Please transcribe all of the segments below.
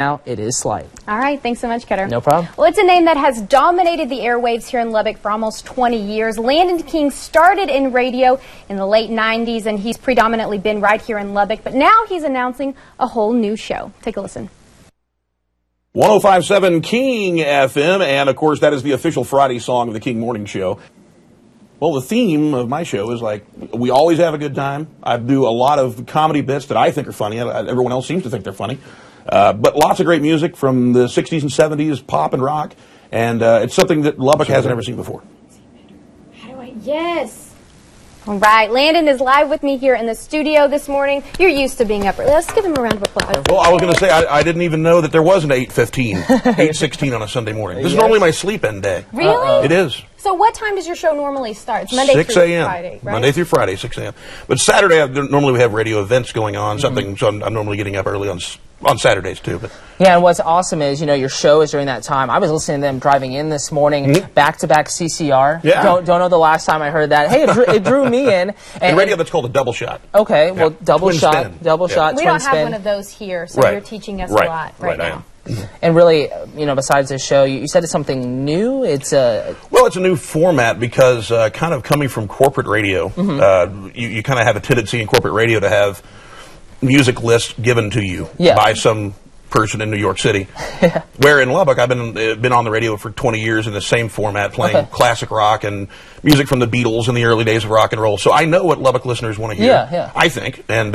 now, it is Slight. All right, thanks so much, Cutter. No problem. Well, it's a name that has dominated the airwaves here in Lubbock for almost 20 years. Landon King started in radio in the late 90s, and he's predominantly been right here in Lubbock, but now he's announcing a whole new show. Take a listen. 105.7 King FM, and of course that is the official Friday song of the King Morning Show. Well, the theme of my show is like, we always have a good time. I do a lot of comedy bits that I think are funny. Everyone else seems to think they're funny. But lots of great music from the 60s and 70s, pop and rock, and it's something that Lubbock hasn't ever seen before. Yes. All right, Landon is live with me here in the studio this morning. You're used to being up early. Let's give him a round of applause. Well, I was going to say, I didn't even know that there was an 8:15, 8:16 on a Sunday morning. This is normally my sleep-in day. Really? It is. So what time does your show normally start? It's Monday 6 through a.m. Friday, right? Monday through Friday, 6 a.m. But Saturday, normally we have radio events going on, something, so I'm normally getting up early on Saturdays, too. But yeah, and what's awesome is, you know, your show is during that time. I was listening to them driving in this morning, back-to-back CCR. Yeah. Don't know the last time I heard that. Hey, it drew me in. And radio, that's called a double shot. Okay, well, double Twin shot, spin. twin spin. We don't have one of those here, so you're teaching us a lot right now. And really, you know, besides this show, you said it's something new. It's a well, it's a new format because kind of coming from corporate radio, you kind of have a tendency in corporate radio to have music lists given to you by some person in New York City. Where in Lubbock, I've been on the radio for 20 years in the same format, playing classic rock and music from the Beatles in the early days of rock and roll. So I know what Lubbock listeners want to hear. I think, and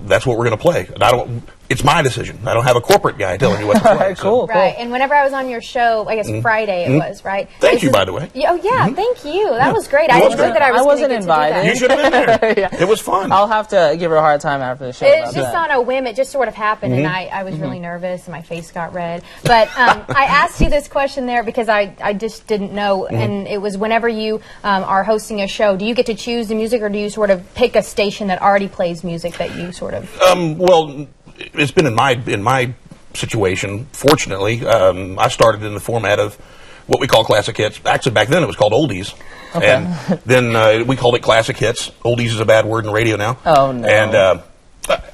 that's what we're going to play. And it's my decision. I don't have a corporate guy telling me what to play. Cool. Right, and whenever I was on your show, I guess Friday it was, right? Thank you, by the way. Oh, yeah, thank you. That was great. I enjoyed that I wasn't invited. You should have been there. It was fun. I'll have to give her a hard time after the show. It's just on a whim. It just sort of happened, and I was really nervous, and my face got red. But I asked you this question there because I just didn't know, and it was whenever you are hosting a show, do you get to choose the music, or do you sort of pick a station that already plays music that you sort of... Well, it's been in my situation. Fortunately, I started in the format of what we call classic hits. Actually, back then it was called oldies, and then we called it classic hits. Oldies is a bad word in radio now. Oh no! And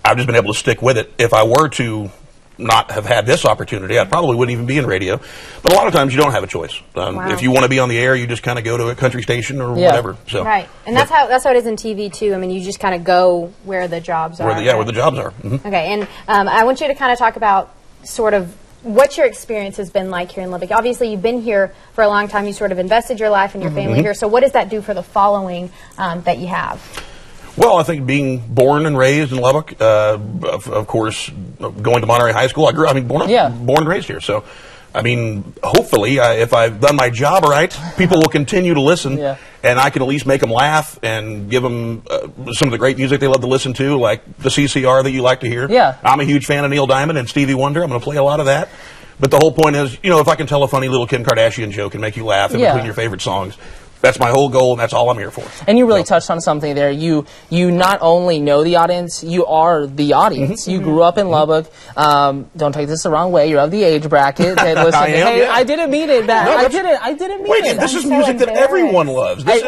I've just been able to stick with it. If I were to not have had this opportunity, I probably wouldn't even be in radio. But a lot of times you don't have a choice. If you want to be on the air, you just kind of go to a country station or whatever. So right, and that's how it is in TV too. I mean, you just kind of go where the jobs are. Where the jobs are. Okay, and I want you to kind of talk about sort of what your experience has been like here in Lubbock. Obviously, you've been here for a long time. You sort of invested your life and your family here. So what does that do for the following that you have? Well, I think being born and raised in Lubbock, of course, going to Monterey High School, born and raised here. So, I mean, hopefully, if I've done my job right, people will continue to listen, and I can at least make them laugh and give them some of the great music they love to listen to, like the CCR that you like to hear. I'm a huge fan of Neil Diamond and Stevie Wonder. I'm going to play a lot of that. But the whole point is, you know, if I can tell a funny little Kim Kardashian joke and make you laugh in between your favorite songs, that's my whole goal, and that's all I'm here for. And you really touched on something there. You not only know the audience, you are the audience. You grew up in Lubbock. Don't take this the wrong way. You're of the age bracket. I didn't mean it bad. No, I didn't mean it. Wait, this is music that everyone loves. This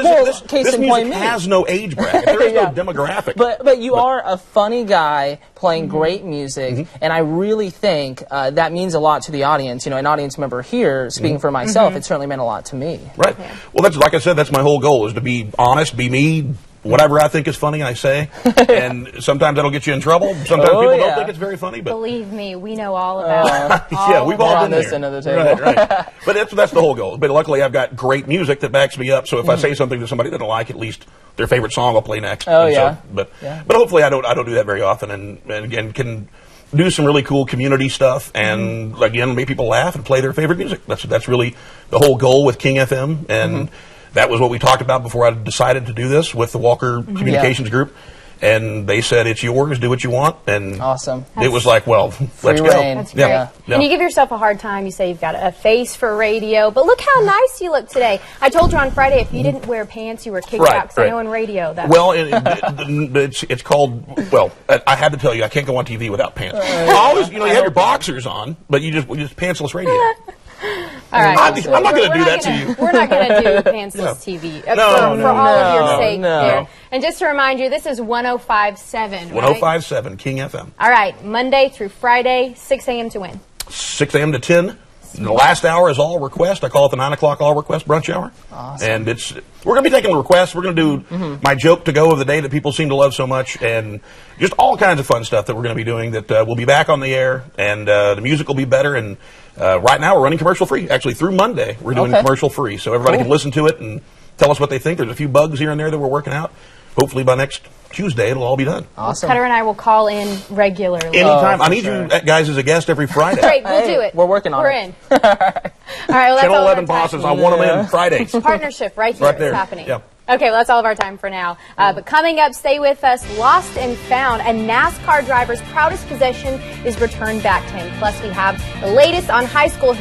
music has no age bracket. There is no demographic. But you are a funny guy playing great music, and I really think that means a lot to the audience. You know, an audience member here, speaking for myself, it certainly meant a lot to me. Right. Well, that's like I said, that's my whole goal, is to be honest, be me. Whatever I think is funny, I say. And sometimes that'll get you in trouble. Sometimes people don't think it's very funny. But believe me, we know all about it. We've all been this end of the table. Right. But that's the whole goal. But luckily, I've got great music that backs me up. So if I say something that somebody doesn't like, at least their favorite song I'll play next. But hopefully I don't do that very often, and can do some really cool community stuff, and again, make people laugh and play their favorite music. That's really the whole goal with King FM, and that was what we talked about before I decided to do this with the Walker Communications Group. And they said, it's yours, do what you want. And awesome. It was like, well, let's go. That's great. And you give yourself a hard time. You say you've got a face for radio. But look how nice you look today. I told you on Friday, if you didn't wear pants, you were kicked out. Because I know in radio that... Well, it's called... Well, I had to tell you, I can't go on TV without pants. Always, you have your boxers on, but you just pantsless radio. All right. I'm not going to do that to you. We're not going to do Pantsless TV for all of your sake there. And just to remind you, this is 105.7, 105.7 King FM. All right, Monday through Friday, 6 a.m. to when? 6 a.m. to 10. The last hour is all request. I call it the 9 o'clock all request brunch hour. Awesome. And we're going to be taking requests. We're going to do my joke to go of the day that people seem to love so much, and just all kinds of fun stuff that we're going to be doing that will be back on the air, and the music will be better. And right now we're running commercial free. Actually, through Monday, we're doing commercial free, so everybody can listen to it and tell us what they think. There's a few bugs here and there that we're working out. Hopefully by next Tuesday, it'll all be done. Awesome. Cutter and I will call in regularly. Anytime. I need you guys as a guest every Friday. Great, we'll do it. We're working on it. We're in. All right, well, that's Channel all 11 bosses, I want them in Fridays. Partnership right here. Right there. It's happening. Yeah. Okay, well, that's all of our time for now. But coming up, stay with us. Lost and Found, a NASCAR driver's proudest possession is returned back to him. Plus, we have the latest on high school